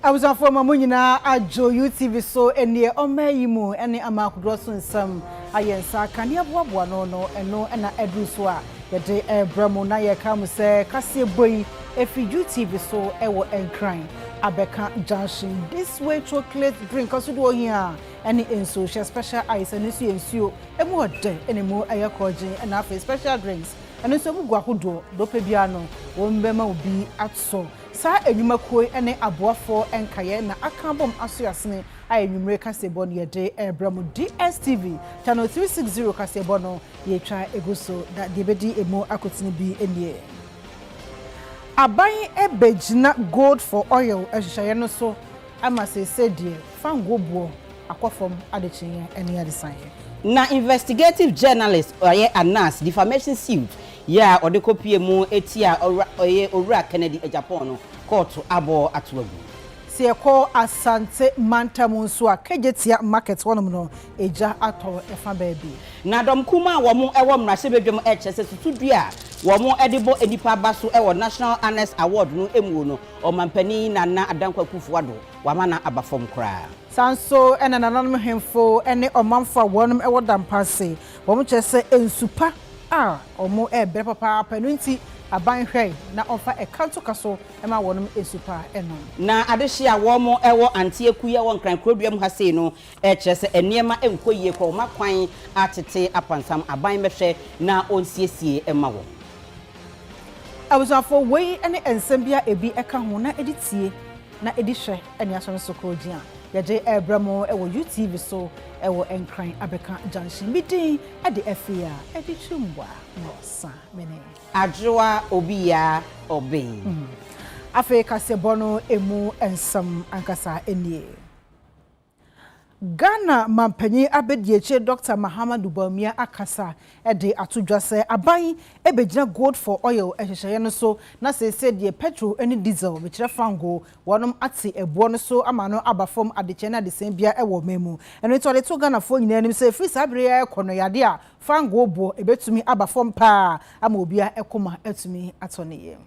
I was on former Munina at Joe UTV so and near Omeyimu and the Amakudosun some Ayensa can you have one no and no and Eduswa the day Bramona ya come say Cassia boy if you UTV so ever and crying Abeka Junction this way chocolate drink also do here any in social special ice and this you and more day anymore ayakoji and after special drinks and so Guahudo Dopebiano Wombema will be at so. Sa enyuma koi ene aboafo enkaye na akambom asoyasene ayenyumre kasebo ne de ebramo DSTV channel 360 kasebo no ye twa eguso da debedi emo akotini bi enie aban ebegina gold for oil ehyehyeye no so ama se die fangobuo akofom adechinye ene adesan na investigative journalist oye Anas defamation suit ya odekopie mu etia oye owura Kennedy Japan no court abo atwagu se ko Asante Mantamu nso a kejetia market wonom no eja ato efa baabi na dom kuma wo mu ewo mrase bedwam ehese tutudua wo mu edibo enipa baso ewo National Honest Award no emu no omampani Nana Adankwa Kufuado wamana abafom kra sanso ena nanom hemfo ene omamfa wonom ewo dampase wo mu chese ensupa omo ebe papa penunti aban hwei na onfa ekanto kaso ema wonum esupa eno na adehia wo mo ewo antiekuye won kran kroduam ha sei no kyerese eniema enkoyie kwa makwan atete apansam aban mehwe na onsiesie ema wo abusafo wei ene ensembia ebi eka ho na editie na edihwe ene aso so krodia yaje ebramo ewo UTV so ewo enkran abeka junction midin ade afia ede chumwa no sa mene adwoa obiya obe Afrika sebono emu ensam ankasa enie Ghana mampanyi abedieche Dr. Mahamudu Bawumia akasa ede atudwase aban ebegina gold for oil ehyehyeye no so na se de petrol eni diesel bekire fango wonom ate ebo no so amano abafom adeche na desen bia ewo memu eno to de to Ghana fo nyina nim se free sabre ekono yade a fango bo ebetumi abafom pa ama obia ekoma etumi atoniye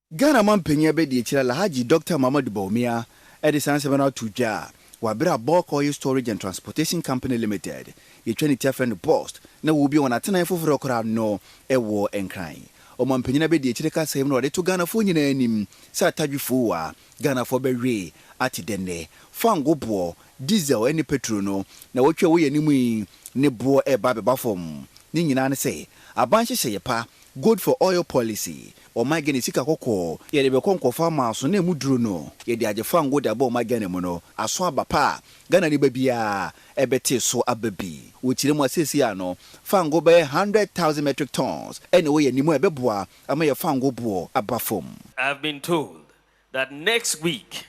Ghana mampanyi abedieche Alhaji Dr. Mahamudu Bawumia ede sansebana tudwa Wabira Bulk Oil Storage and Transportation Company Limited. Ye twani tia friend post na wo bi wona tena foforo kora no ewo enkran. Omampanyina be de chireka sayem no de to Ghana fo nyina anim sa tadwefo wa Ghana fo bewe ati denne fango bo diesel eni petrol no na wotwe wo yanimu yi ne bo eba beba fom ni nyina ne say aban hyehye pa good for oil policy o magene sika kokko ye de be konkofa maso na emuduro no ye de ajefa ngo de aba o magene mu no aso abapa Ghana ni babia ebete so ababi wo kire mu asesi ya no fango be 100,000 metric tons anyway ni mu ebeboa ama ye fango bo abafom. I've been told that next week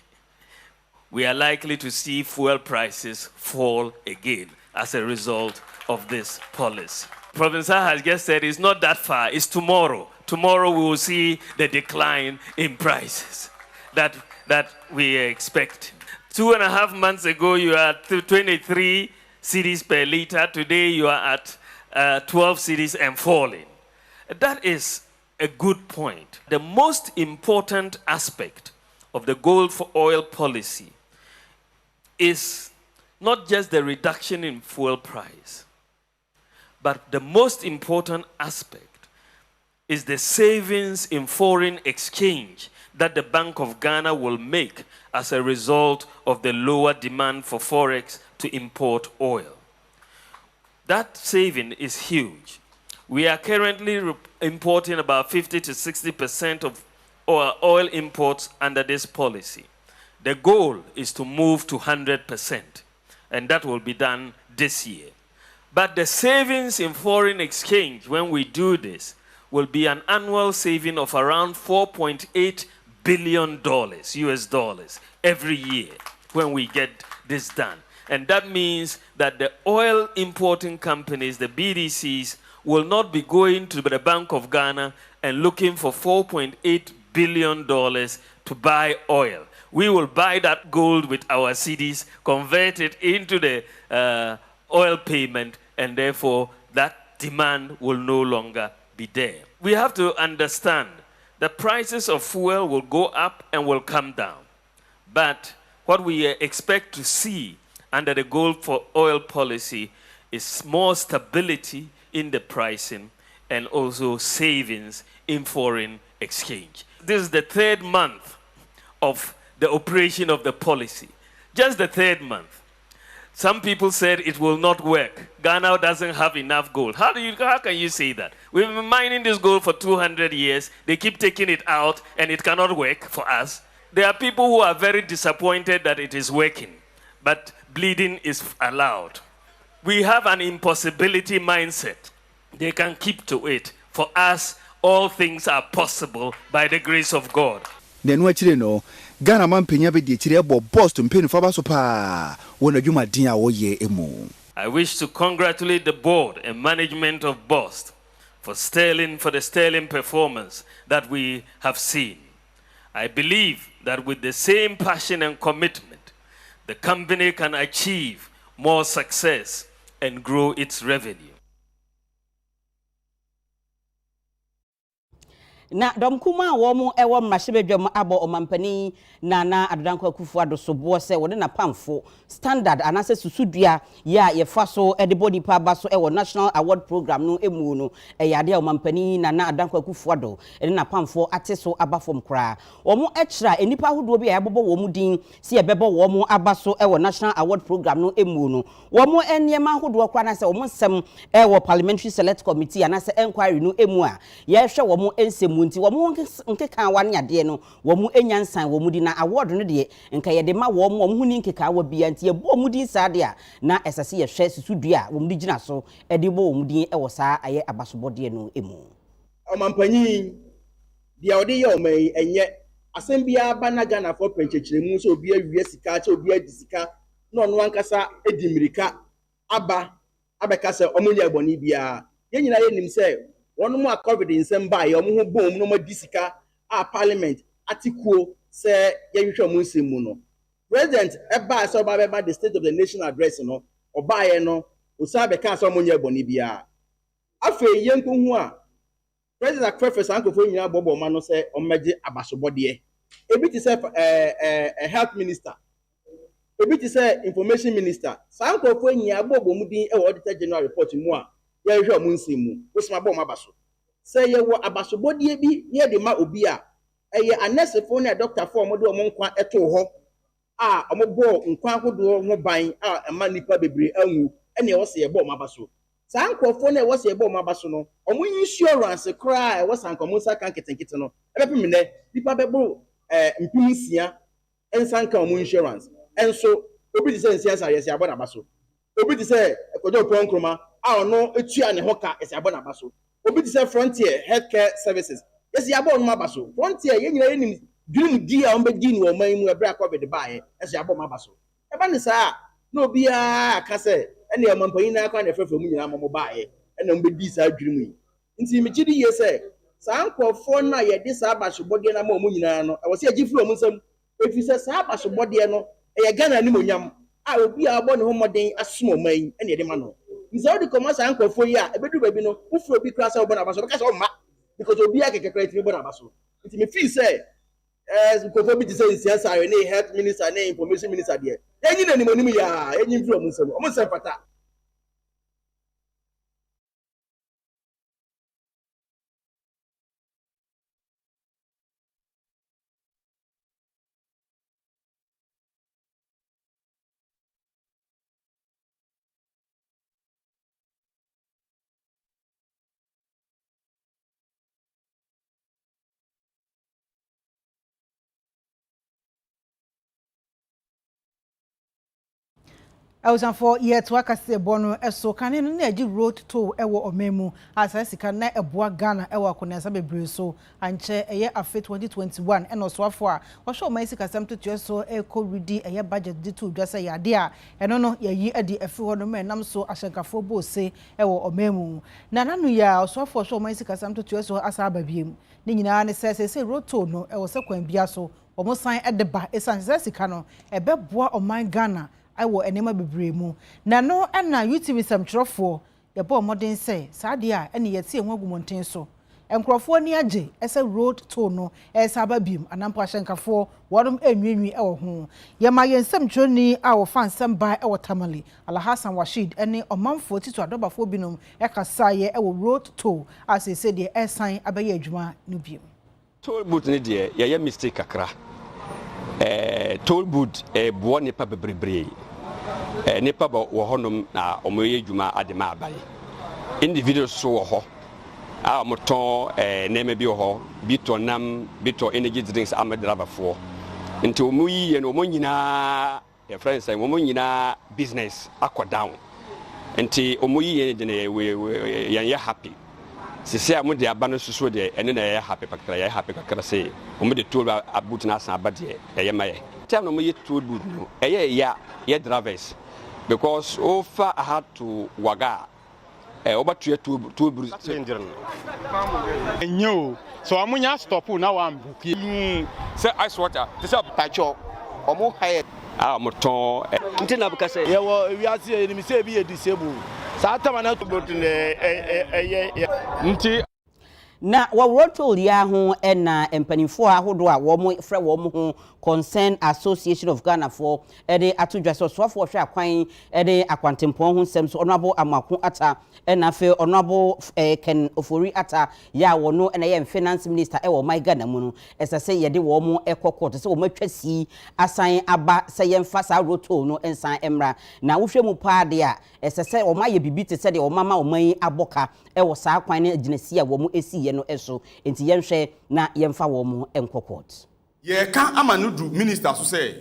we are likely to see fuel prices fall again as a result of this policy. Professor has just said it's not that far, it's tomorrow. Tomorrow we will see the decline in prices that we expect. 2.5 months ago you are at 23 cedis per liter. Today you are at 12 cedis and falling. That is a good point. The most important aspect of the gold for oil policy is not just the reduction in fuel price, but the most important aspect is the savings in foreign exchange that the Bank of Ghana will make as a result of the lower demand for forex to import oil. That saving is huge. We are currently importing about 50 to 60% of our oil imports under this policy. The goal is to move to 100%, and that will be done this year. But the savings in foreign exchange, when we do this, will be an annual saving of around $4.8 billion US dollars every year when we get this done. And that means that the oil importing companies, the BDCs, will not be going to the Bank of Ghana and looking for $4.8 billion to buy oil. We will buy that gold with our cedis, convert it into the oil payment, and therefore that demand will no longer be there. We have to understand the prices of fuel will go up and will come down. But what we expect to see under the gold for oil policy is more stability in the pricing and also savings in foreign exchange. This is the 3rd month of the operation of the policy. Just the 3rd month. Some people said it will not work. Ghana doesn't have enough gold. How can you say that? We've been mining this gold for 200 years. They keep taking it out and it cannot work for us. There are people who are very disappointed that it is working, but bleeding is allowed. We have an impossibility mindset. They can keep to it. For us, all things are possible by the grace of God. The no actually no Ghana man penya be di chire bo boss to mpenu fa ba so pa wona dwuma din a wo ye emu. I wish to congratulate the board and management of BOST for the sterling performance that we have seen. I believe that with the same passion and commitment, the company can achieve more success and grow its revenue. Na domkuma womu ewo mrashebedwam abo omampani Nana Adodankwa Akufo-Addo so bo se wode na pamfo standard anase susudua ya yefa so edebo nipa ba so ewo national award program no emu no eyade omampani Nana Adodankwa Akufo-Addo na pamfo ate so abafom kra omo ekra enipa hodo bi ayebobo womu din se ebebo womu aba so ewo national award program no emu no womu eniema hodo kra na se womu nsem ewo parliamentary select committee anase inquiry no emu a ye hwe womu ensemu nti womu nkeka wane ade no womu enyansan womu di na award no de nka ye de ma womu huni nkeka wa bia nti ye bo womu din sa de a na esase ye hwe susudua womu di gina so e de bo womu din ewo sa aye abasobode no emu omampanyi dia odi ye omai enye asem bia ba na Ghana for penchechiremu so obi awie sika cha obi adisika no no ankasa edimirika abeka se omunye agboni bia ye nyina ye nim se wonu mu covid nsem ba ye omu ho bom no ma disika a parliament atikuo se ye hwehwe mu nsem mu no president eba se oba beba the state of the nation address no oba ye no osa beka se omunye agboni bia afa ye nkohu a president professor ankofo nyina bobo ma no se ommeje abasobode ebi ti se health minister ebi ti se information minister sankofo nyina bobo mu din e auditor general report mu a ye hwe mu nsem mu osima bo ma baso se ye wo abasobode bi ye de ma obi a eye anesefo na doctor for mo de mo nkwa eto ho a omobo nkwa hodo ho ban a ema nipa bebre anwu ene ye wo se ye bo ma baso sankofo na ye wo se ye bo ma baso no omo insurance kra e wo sankomo saka nketenkete no ebepe mene nipa bebo mpimisia ensanka omo insurance enso obi di se nsia sa ye se abo na baso obi di se ekojo ponkroma a ono etua ne hoka ese abo na baso obi di se Frontier Healthcare Services ese abo no mabaso Frontier ye nyina yenim dream di a ombedi ni o man mu ebra covid baaye ese abo mabaso eba ne sa na obi a aka se ene amampanyi na aka na efefe mu nyina mo baaye ene ombedi sa dream yi nti me gidi ye se sa ankofo na ye de sa abasobode na ma mu nyina no e wo se agifiri o mu nsam efi se sa abasobode no e ye Ghana ni monyam a obi a abo ne ho moden asomo man ene ye de ma no Nzao koma sa ankofo yi a ebedu baby no ufuro bi kra sa obo na baso beka sa o ma because obi a kekekra ti obo na baso nti me feel say nkofo bi ti say siyasa are na health minister na information minister there enyi na nimonimu ya enyi mfiro mu nsem fata for yet wakase bono eso kane no na agi road to ewo omemu asasika na eboa Ghana ewo akonensa bebre so anche eye afe 2021 eno so afo a wo hwe omansi kasam to so ekoridi eye budget di to dwasa yade a eno no yayi adi afi ho no menam so ashankafo bo se ewo omemu na nanu ya so afo hwe omansi kasam to so asa ababiem ni nyina ne se road to no ewo se kwan bia so omo san edeba esansasika no ebeboa oman Ghana awo enema bebremu na no na UTV samtrofo ye bo modern say saade a ene ye tie ho agumonten so nkrofo ni agye ese road toll no esaba bim anampo ahyenkafo wodom enwienwi e wo ho yema yensem twoni a wo fansem bai e wo tamale Alhassan Rashid ene omanfo titu adobafo binom e kasaye e wo road toll asese de esan abaye adwuma no bim toll booth ni de ye mistake kakra toll booth bo nipa bebrebre nipa wo honom na omoye adwuma adema abaye individuals so wo ho a moton neme bi ho bito nam bito energy drinks amadra for nti omuyi ye no monyina your friends say monyina business akwa down nti omuyi ye de ye happy sisi amu de aba no susu de ene na ye happy pakra ye happy kakra say omu de tool abut na san abade ye maye time no mu ye tool boot no ye drivers because offer had to waga obatu tool boot enyo so amunya stop na wan buki say ice water this up pacho omo high moton nti na buka say ye wo wiase enimi say bi ye disable sa tama na to boot nti na road toll ya ho na empanimfo ahodo a wo mo frɛ wo mo ho Concern Association of Ghana for ede atodwase osofo hwe akwan ede akwantempon ho nsɛm so onabo amako ata na fe onabo Ken Ofori ata ya wo no na ye finance minister e wo my Ghana mu no esese ye de wo mo ekɔkɔt se wo matwasi asan aba se ye mfa sa road toll no ensan emra na wo hwɛ mu paade a esese wo ma ye bibi te se de wo mama wo man aboka e wo sa akwan ne aginasi a wo mo esi ye no eso enti ye nhwɛ na ye mfa wo mo enkɔkɔt ye can amanudu minister so say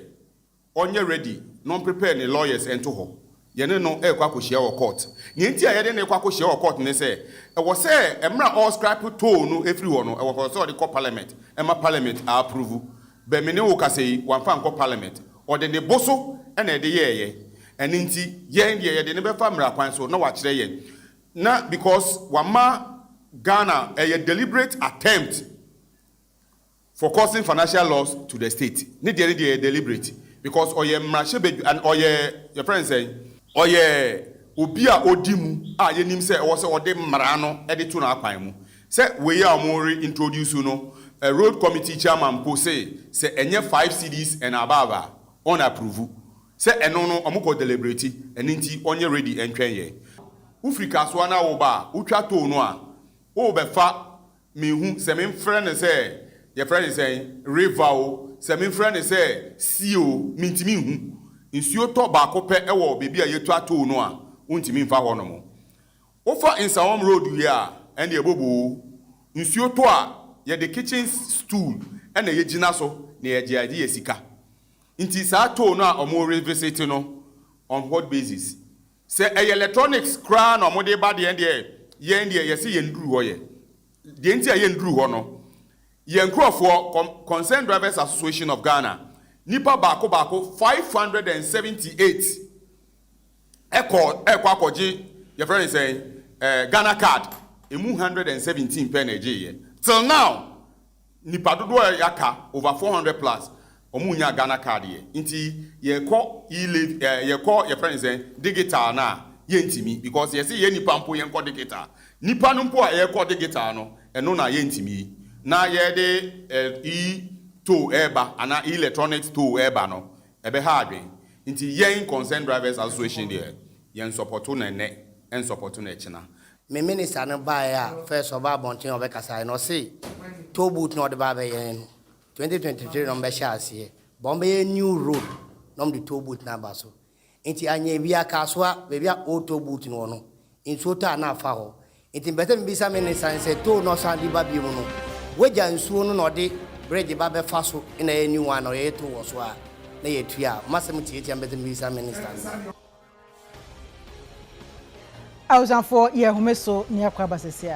onye ready non prepare the lawyers ento ho ye ne no e kwa kohia wo court ni enti a ye de ne kwa kohia wo court ne say e wo say emra all scrap toll no every one no e wo say the parliament e ma parliament approve be me ne wo ka say wan fa nko parliament o de ne boso e na de ye eni enti ye de ne be fa mra kwan so na wa kire ye na because wama Ghana a deliberate attempt for causing financial loss to the state. Need the deliberate because oye mrashebe and oye your friend say oye obia odimu ye nim say o say ode mrano e de to na akwan mu say we ya mo reintroduce no a road committee chairman po say enye 5 CDs and above on approve say eno no omko deliberate eninti onye ready entwen ye ufrika so na wo ba utwa to no a o be fa mehu se me friend say your friend is saying river se me friend is say CEO mintimi hu nsuo to ba ko pe e wo bebi a yetu ato no a untimi mfa ho no mo ofa insawom road wi a ene ebobo nsuo to a ye the kitchen stool ene ye gina so na ye giade ye sika nti sa to no a omo revisit no on what basis say electronics kra na omo de ba de ende ye se ye nduru ho ye de nti a ye nduru ho no Yenkrofo Concerned Drivers Association of Ghana nipa bako 578 ekwakoji your friend is saying Ghana card emu 117 pen eje till now nipa dodo yaka over 400 plus omunya Ghana card ye nti yeko yeko your friend is saying digital na yentimi because you see ye nipa mpo yenko digital nipa no mpo a yeko digital no eno na yentimi na ye de to eba ana electronics to eba no ebe ha adwen nti yen Concerned Drivers Association there yen support na ne en support na china me minister no ba ya first of all bontin obekasa no say toll booth no de ba be yen 2023 no be sha ase bombe new road no de toll booth na ba so nti anya bia kasoa be bia old toll booth no no nso ta na fa ho nti bete me bisa minister say toll no san di ba bi mu no weja nsuo no de bridge ba be fa so na ye new one or ye to wo so a na ye tua masem tie mbete bisa minister Awusanfo ye homeso ni akwa basese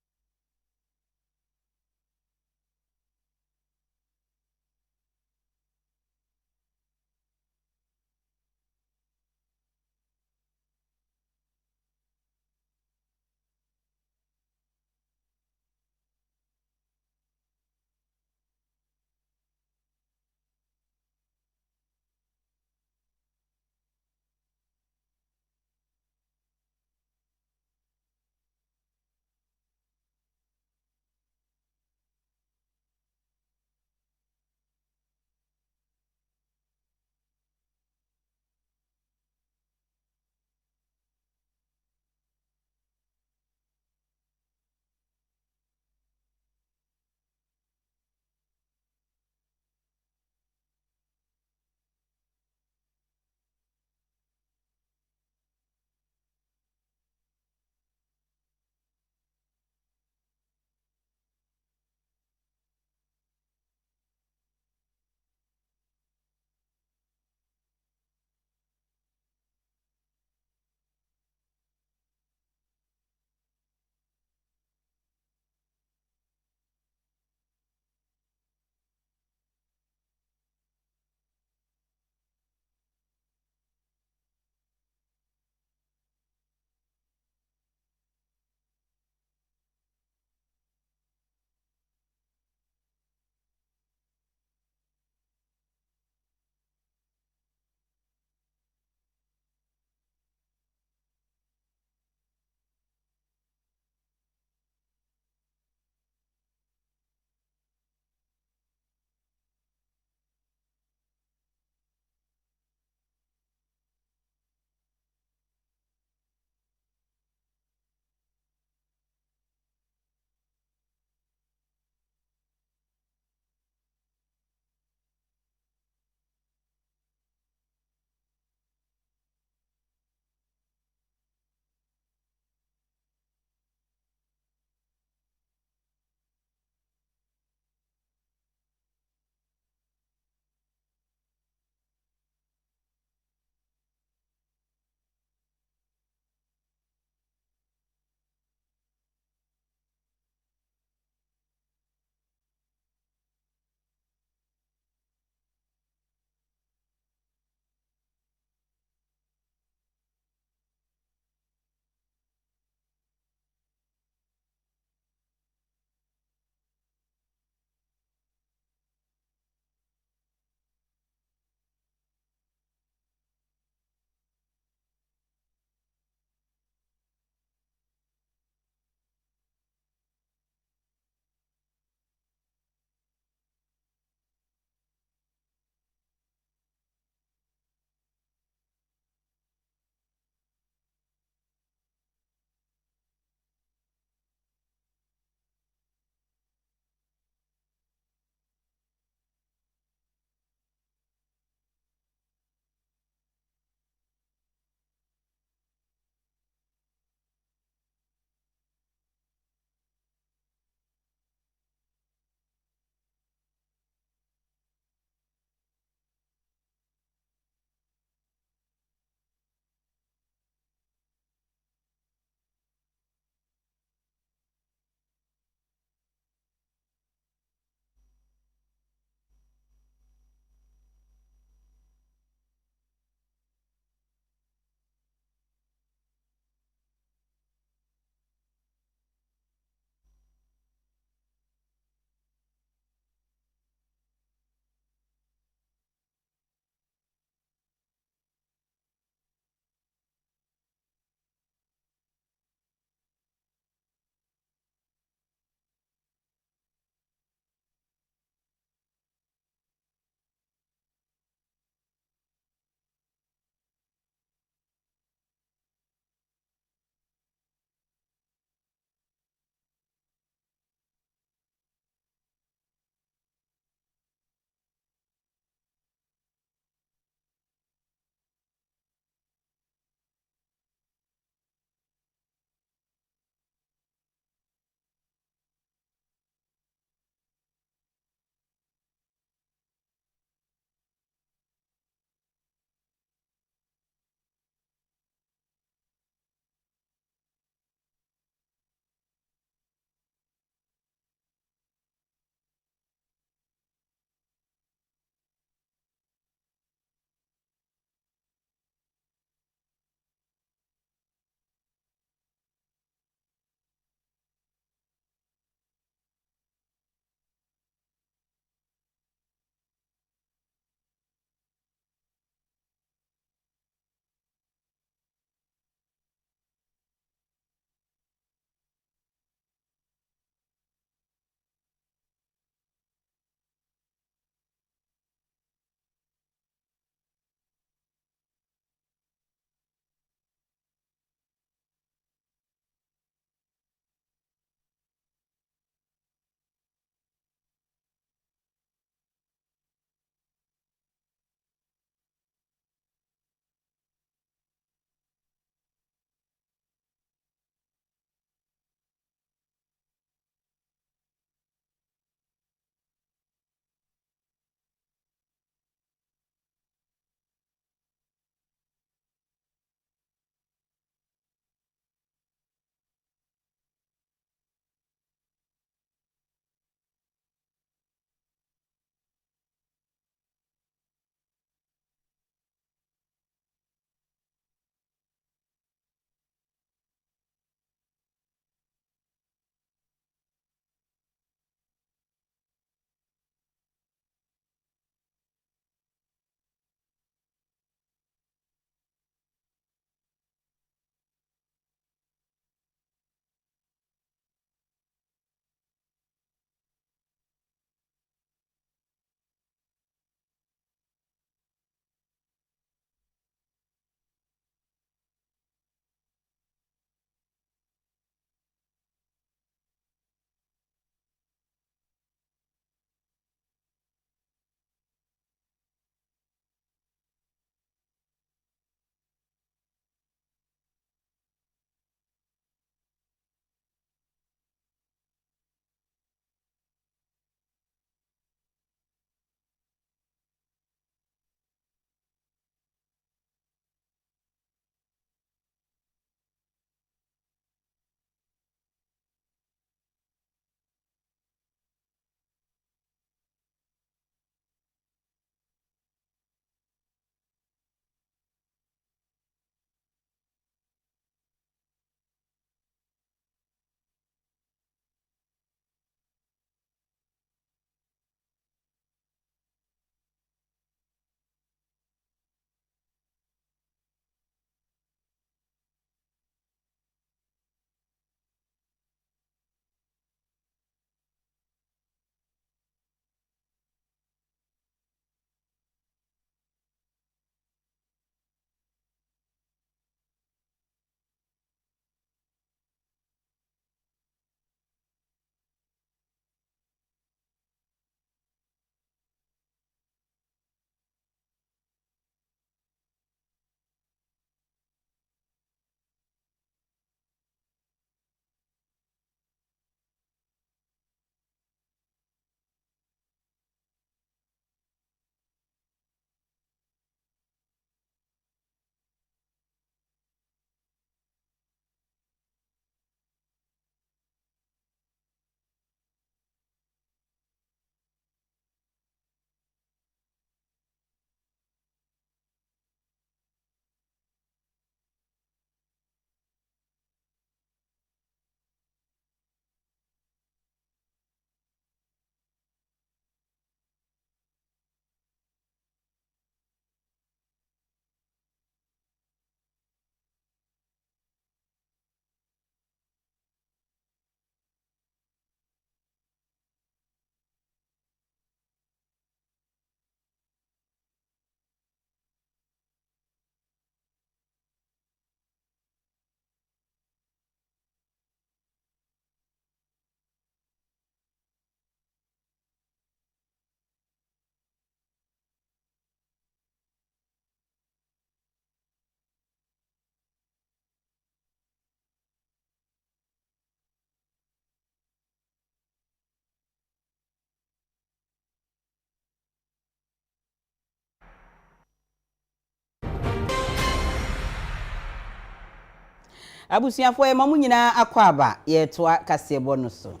abusuafo e mamu nyina akwaba ye toa kasebo no so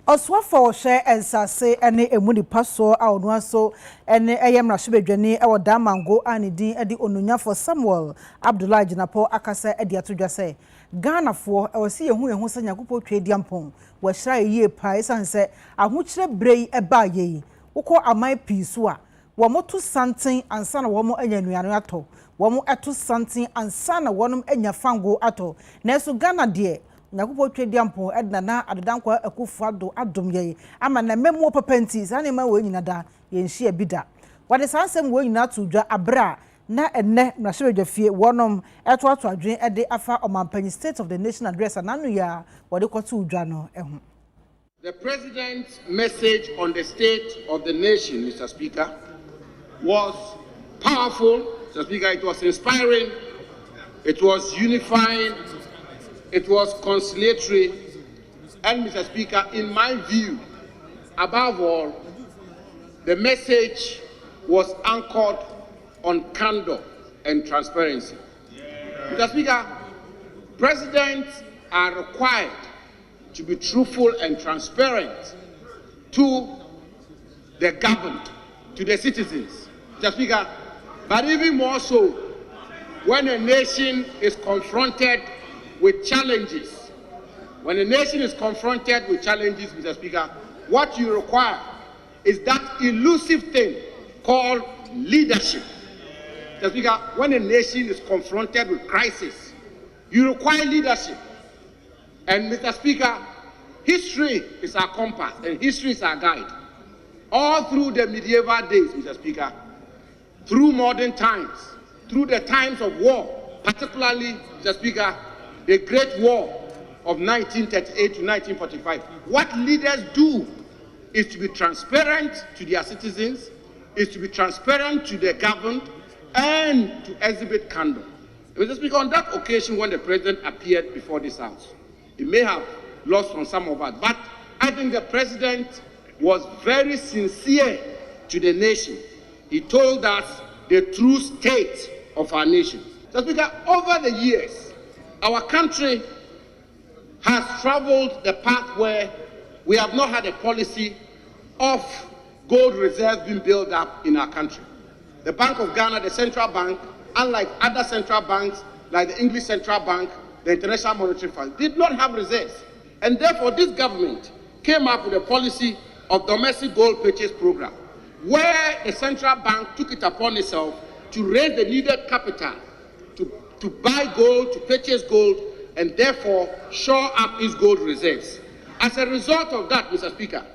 Oswafo hwe ensase ene emuni paso a onu aso ene eyemra hwebedwani e woda mango anidin edi onunyafo Samuel Abdullah Jinapo akasa edi atodwase Ghanafo e wose yehu sanya kupo twediampon wa hira yie pa esanse ahokyere brei eba yeyi wokọ aman piso a wo moto santen ansa na wo mo anya nuano ato wo mo eto santen ansa na wonum anya fango ato na eso Ghana de Nyakupo twediampo edna na adedankwa akufuado adom ye ama na memo papenti sane ma we nyina da ye nhia bida wade sansem we nyina to dwa abra na enne na hwebedwafie wonom eto ato adwen ede afa omampanyi State of the Nation address ananu ya wade kwato dwa no ehu. The President's message on the state of the nation, Mr. Speaker, was powerful. Mr. Speaker, it was inspiring, it was unifying, it was conciliatory, and Mr. Speaker, in my view, above all, the message was anchored on candor and transparency. Mr. Speaker, presidents are required to be truthful and transparent to the governed, to the citizens. Mr. Speaker, but even more so when a nation is confronted with challenges. When a nation is confronted with challenges, Mr. Speaker, what you require is that elusive thing called leadership. Mr. Speaker, when a nation is confronted with crisis, you require leadership. And Mr. Speaker, history is our compass and history is our guide. All through the medieval days, Mr. Speaker, through modern times, through the times of war, particularly, Mr. Speaker, the Great War of 1938 to 1945. What leaders do is to be transparent to their citizens, is to be transparent to the governed, and to exhibit candor. Mr. Speaker, on that occasion when the President appeared before this House, it may have lost on some of us, but I think the President was very sincere to the nation. He told us the true state of our nation. Mr. Speaker, over the years, our country has traveled the path where we have not had a policy of gold reserves being built up in our country. The Bank of Ghana, the central bank, unlike other central banks like the English Central Bank, the International Monetary Fund, did not have reserves. And therefore, this government came up with a policy of domestic gold purchase program, where the central bank took it upon itself to raise the needed capital to buy gold, to purchase gold, and therefore shore up its gold reserves. As a result of that, Mr. Speaker,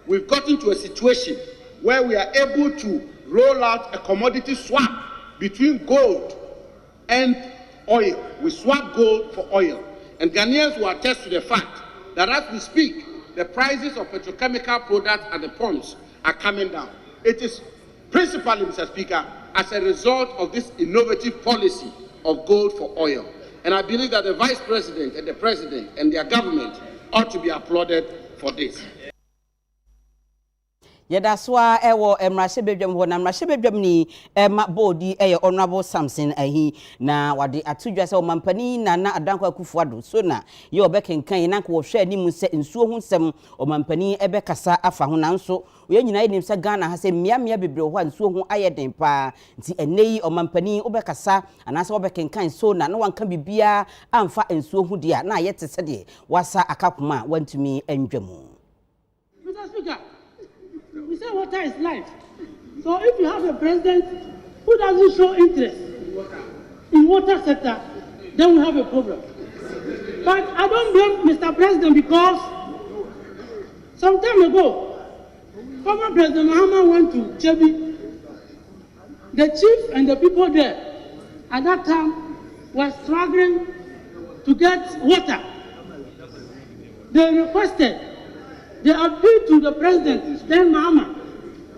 we've gotten to a situation where we are able to roll out a commodity swap between gold and oil. We swap gold for oil. And Ghanaians will attest to the fact that as we speak, the prices of petrochemical products at the pumps are coming down. It is principally, Mr. Speaker, as a result of this innovative policy of gold for oil. And I believe that the Vice President and the President and their government ought to be applauded for this. Yedaswa ewo emrashebedwam ho na emrashebedwam ni ema bodi eye honorable Samson ahi na wade atudwa se omampani na adanko akufuado so na ye obekenkan na ko hwe animu se nsuo hu nsem omampani ebe kasa afa ho nanso ye nyina enim se Ghana ha se miamia bebre ho nsuo hu ayeden pa nti eneyi omampani obekasa anase obekenkan so na wanka bibia amfa nsuo hu dia na ayete se de wasa akapoma wantumi endwamu. Mr. Speaker, we say water is life. So if you have a president who doesn't show interest in water sector, then we have a problem. But I don't blame Mr. President because some time ago, former President Mahama went to Chebi. The chief and the people there at that time were struggling to get water. They requested, they appealed to the president, then Mahama.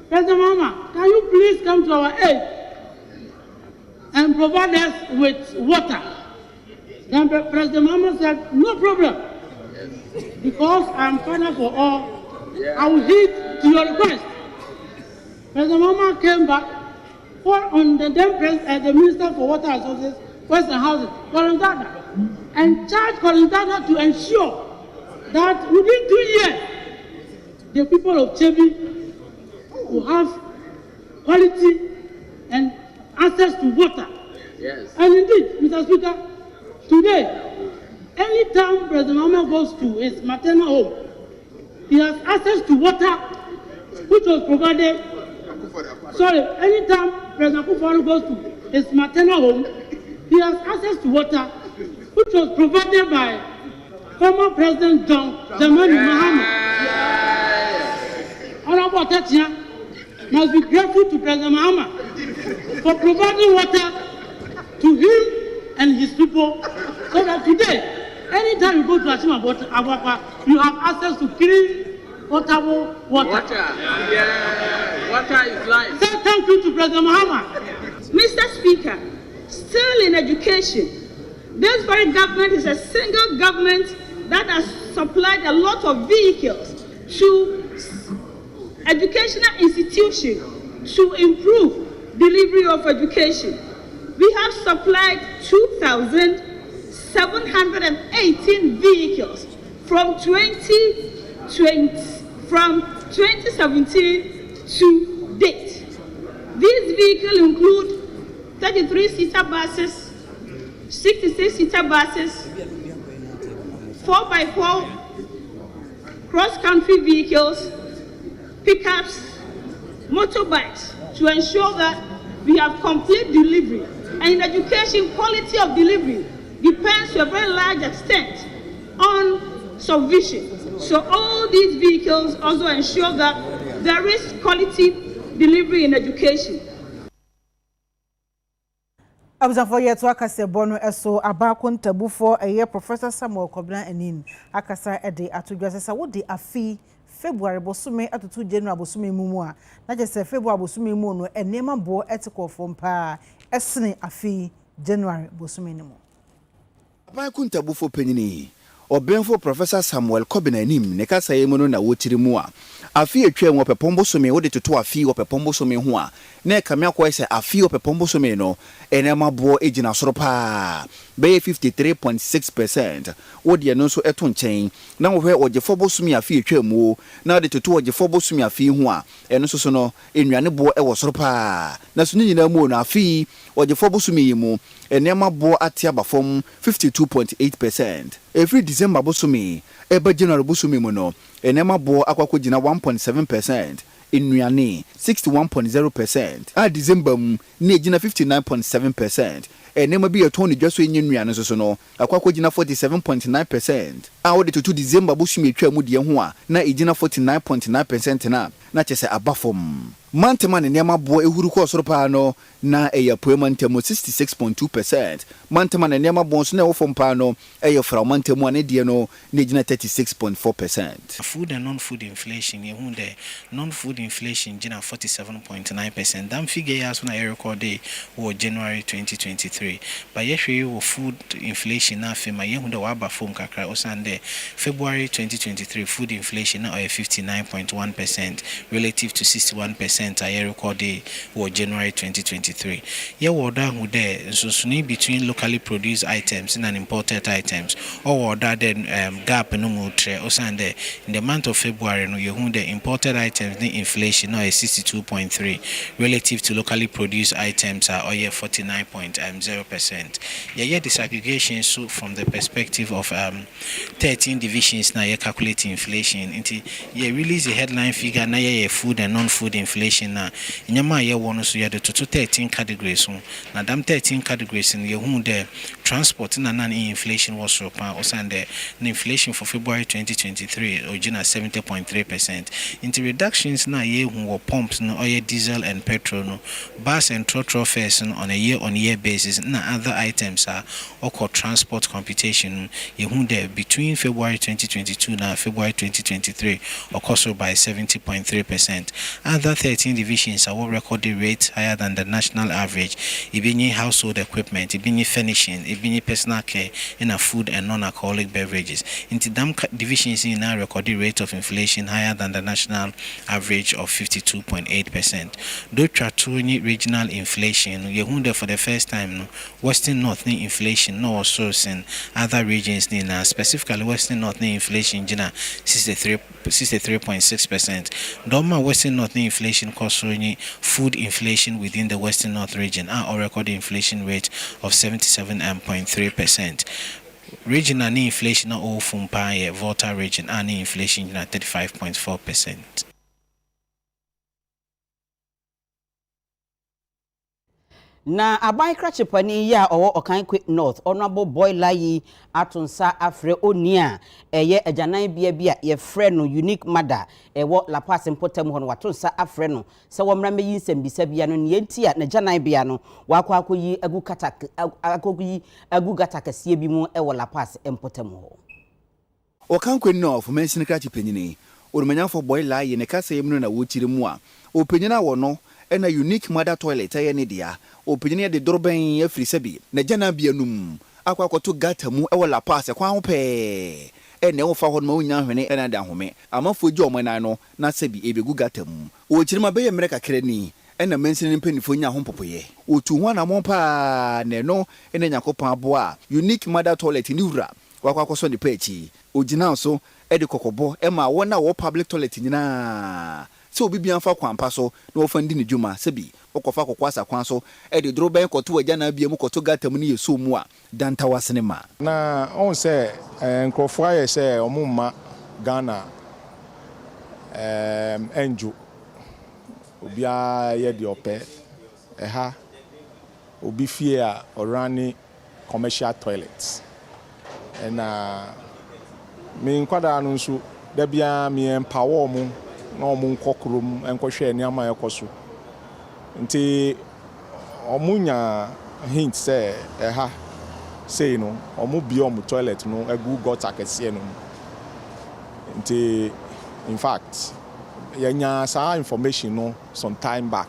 President Mahama, can you please come to our aid and provide us with water? Then President Mahama said, no problem, because I'm father for all, I will heed to your request. President Mahama came back on the then the Minister for Water Resources, Western Housing, Warren Gardner. and charge Collins Dada to ensure that within 2 years, the people of Chebi will have quality and access to water. Yes. And indeed, Mr. Speaker, today, anytime President Mahama goes to his maternal home, he has access to water, which was provided. Sorry, anytime President Akufo-Addo goes to his maternal home, he has access to water, which was provided by former President John Dramani Mahama. Honorable Atachia must be grateful to President Mahama for providing water to him and his people, so that today, anytime you go to Ashima Abwakwa, you have access to clean, potable water. Water is life. Say thank you to President Mahama. Mr. Speaker, still in education, this very government is a single government that has supplied a lot of vehicles to educational institutions to improve delivery of education. We have supplied 2,718 vehicles from 2017 to date. These vehicles include 33-seater buses, 66-seater buses, 4x4 cross-country vehicles, pickups, motorbikes, to ensure that we have complete delivery. And in education, quality of delivery depends to a very large extent on supervision. So all these vehicles also ensure that there is quality delivery in education. Abzafo yeto akase bono eso abako ntabufo eye Professor Samuel Kobna Anin akasa ede atudwase wo de afi February bosume atutu January bosume mumu a na je se February bosume mu no enema bo etiko fompa esene afi January bosume nimu abako ntabufo penyini obenfo Professor Samuel Kobna Anin ne kasa ye mu no na wotiri mu a afi etwa enwo pepombo some wo de toto afi wo pepombo some ho a na kamia kwa ise afi wo pepombo some no enema bo ejina soro pa be 53.6% wo de no so eto nchen na wo hwe ogefo some afi etwa mu na de toto ogefo some afi ho a eno so no enwane bo e wo soro pa na so nyina mu no afi ogefo some yi mu enema bo atia bafom 52.8%. Every December bosume eba January bosume mu no enema bo akwakọ gina 1.7%, Inuane 61.0%, a December mu na gina 59.7%, enema bi etoni dwaso ennuane so no akwakọ gina 47.9%, a wo de to December bosume etwa mu de ho a na egina 49.9% na chese abafom. Mantema ne nema bo ehuru ko soro pa no na eya poema ntemo 66.2%. Mantema ne nema bo so na wofom pa no eya fra mantemo ane de no na gina 36.4%. Food and non-food inflation, you the non-food inflation gina 47.9%. That figure ya so na record day was January 2023. But yeshwe food inflation na fema ye hunda wa ba fom kakra osande February 2023 food inflation na 59.1% relative to 61% a record day was January 2023. Ye woda hu there so between locally produced items and imported items or that then gap no more osande in the month of February no you the imported items the inflation now is 62.3 relative to locally produced items are 49.0%. Yeah, disaggregation so from the perspective of 13 divisions now you calculate inflation into you release a headline figure now you food and non-food inflation na nyama ye wono so you the total 13 categories na dam 13 categories in you the transport na inflation was so pa osande the inflation for February 2023 original 70.3%. Into reductions na ye who pumps no oil, diesel and petrol no bus and trotro fares on a year-on-year basis na other items are or transport computation ye who there between February 2022 na February 2023 occurs by 70.3%. Other 13 divisions are recorded rates higher than the national average. Ibini household equipment, ibini furnishing, ibini personal care, and a food and non-alcoholic beverages. Into them divisions in a recorded rate of inflation higher than the national average of 52.8%. Though Tratuni regional inflation, you for the first time Western North ni inflation no also in other regions ni na specifically Western North ni inflation jina 63.6%. Doma Western North ni inflation cost ni food inflation within the Western North region or record inflation rate of 77.3%. Regional ni inflation na all from Volta region ni inflation na 35.4%. Na aban krachepani ya owo Okan Quick North honorable boiler yi atunsa afre onia eye ajanan bia ye frɛ no unique mother ewo La Paz Mpotem ho no watunsa afre no se wo mra meyi nsɛmbisa bia no ne enti a na janan bia no wakɔ akɔyi agu gatakɛsie bi mu ewo La Paz Mpotem ho Okan Quick North mensin krachepanyini orumanyafo boiler yi ne kasa yemno na wotire mu a opanyina wo no ena unique mother toilet ayene dia opanyina de dorben afiri sebi na jana bia num akwakoto gata mu ewo La Paz kwa ho pe ene wo fa ho no nya hwene ena da home amafo gi omonan no na sebi ebegu gata mu o kirima be yemre kakra ni ena mensin mpanifo nya ho popoye otu ho na mo pa ne no ena nyakopan abo a unique mother toilet ni wura wakwakoso ne pechi ogina so ede kokobo ema wona wo public toilet nyina so obi bian fa kwampa so na wo fandi ne dwuma sebi okofa kokwasa kwan so e de dro ben koto agya na bia mu koto gatam ne yeso mu a danta wasene ma na on se nkrofo aye se omumma Ghana enju obi aye de ope ha obi fie a orani commercial toilets na me nkwada no nso da bia me empower mu na omun kokrom enkohwe aniama ekoso nti omunya hint say ha say no omu bi omu toilet no agu got akese no nti in fact yanya sa information no some time back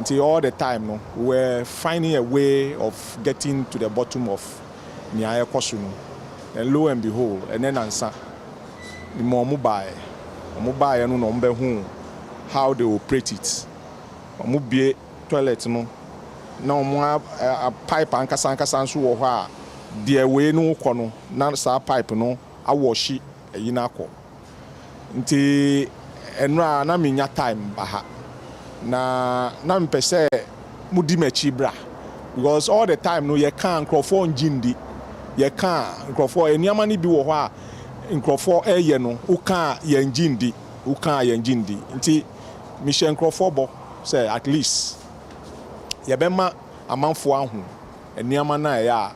nti all the time no we're finding a way of getting to the bottom of nia ekoso no and lo and behold and then answer the mobile no no mbehu how they operate it omubie toilet no na omo a pipe ankasa nso wo ho a de we no kɔ no na sa pipe no awoshi eyi na akɔ nti enra na menya time baha na mpese mudi machi bra because all the time no ye kan crofo njindi ye kan crofo eniama ni bi wo ho a nkrofo eye no uka ye njindi nti mission nkrofo bo say at least ye bema amanfo ahu eniama na ya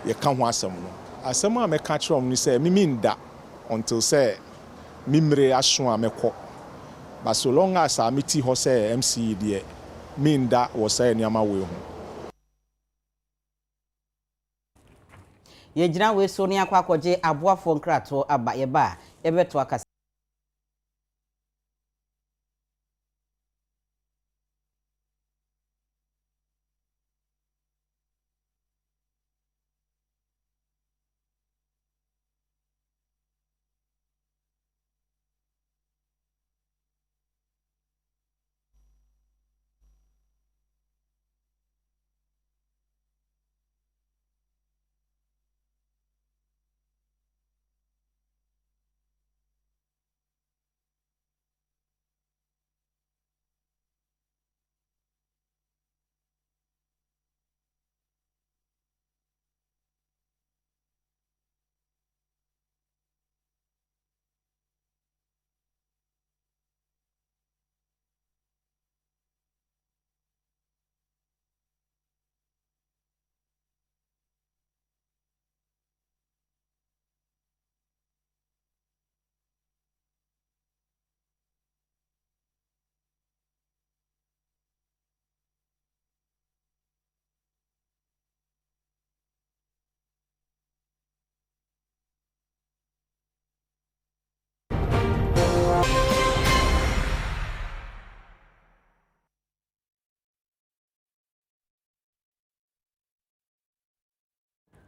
ye ka ho asem no asem a me ka krom ni say mimi nda until say mimre aso a mekɔ but so long as amiti ho say MC de mi nda wo say eniama we ho ye gyina we so ne akwa akɔgye aboafo nkrato aba ye ba ye beto akasa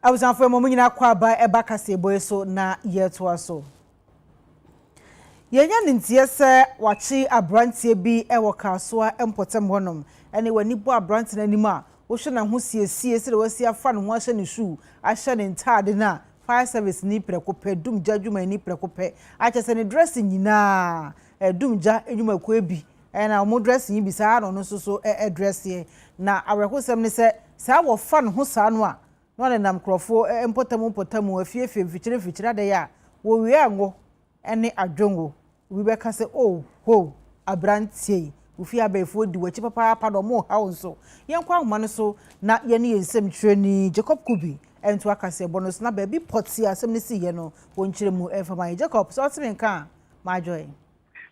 Awusanfo mo nyina kwa ba eba kase boy so na yeto aso yenya nintie se wachi abrantie bi ewo kasoa Mpotem honom ene wani bo abrantie nanim a wo hwe na ho siesie se de wasi afa no ho ahye ne shoe ahye ne ntade na fire service ni prekope dumja dwuma ni prekope achese ne dress nyina dumja edwuma ko ebi na mo dress yin bi saa no so dress ye na awrekosem ne se saa wo fa no ho saa no a no ne nam krofo empotamu afiefe fikyire de ya wo wie ango ene adwongo we be ka se ho abrantie ufi abefo di wachi papa do mo ha wonso yenkwa ahoma no so na ye ne yensem twani Jacob Kubi entu akase bonus na baby poti asem ne si ye no wonkyire mu efama Jacob so timi nka ma joy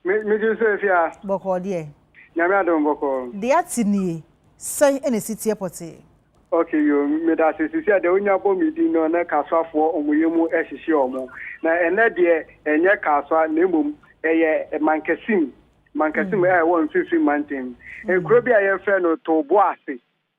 me Joseph boko de nyame adom boko de atini sai ene city poti okay yo me da se sisi de onya bo mi di no na kasafo omoyemu ehihie omo na ene de enye kaswa na emom eye mankasim won fifi mountain ekro bi aye fe no tobo ase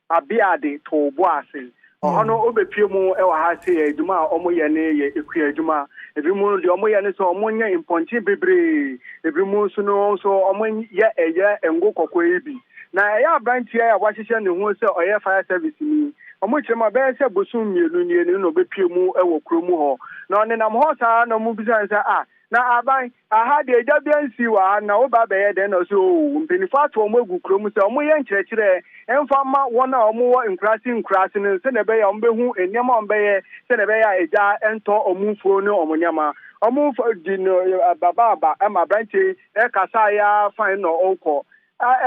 abiade tobo ase ohono obepie mu e wa ha se eduma omo ye ne ye ekua eduma ebi mu de omo ye ne so omo nya imponchi bebre ebi mu so no so omo ye eye engo kokko ebi na ya branch ya wahihye ne ho se oye fire service ni omo chema be se bosum mielu ni no obepie mu e wo kromu ho na onenam ho sa na mu bisa nsa na aban aha de ejabiansi wa na oba be ye de na so mpenifa to omo egu krom se omo ye nkyerɛkyerɛ emfa ma wona omo wo nkrasi ne se na be ya ombe hu eniama ombe ye se na be ya eja ento omo fuo ne omo nyama omo di no baba ama branche e kasa ya fine no okọ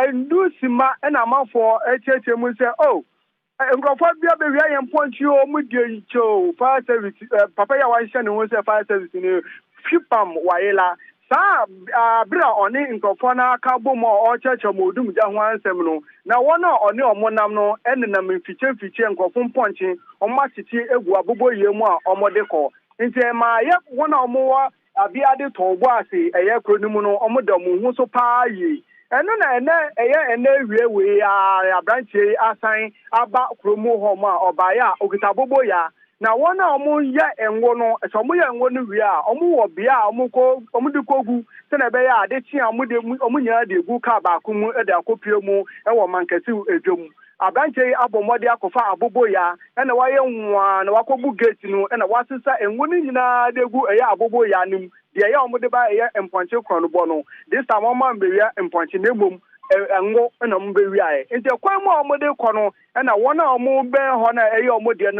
endusima na amafo echeche mu se nkrofo bia be wi ayem ponchi o mu de cho fire service papa ya wa hye ne ho se fire service ni fipam waila sa bra oni nkofo na aka bomo o cheche modum ja ho ansem no na wona oni omonam no enenam mfiche nkofo mponchi omatiti egu abobo yemu a omode ko nti ma ye wona omowa abiade tobo ase eye kronimu no omodam hu so pa yi eno na ene wie abranche asan aba kromu ho ma obaya okita bobo ya na wona omo ye enwo no so omo ye enwo no wi a omo wo bia omo de kogu se na be ya ade chi omo nya de gu ka ba ku mu e de akopie mu e wo mankasi edwom abanche abomode akofa abobo ya na waye nwa na wakobu gate no na wasisa enwo ni nyina de gu eye abobo ya nim de ya omo de ba eye emponche krono bo no this time omo mbe wi emponche na ebom enwo na mbe wi aye nti kwan mu omo de kono na wona omo be ho na eye omo de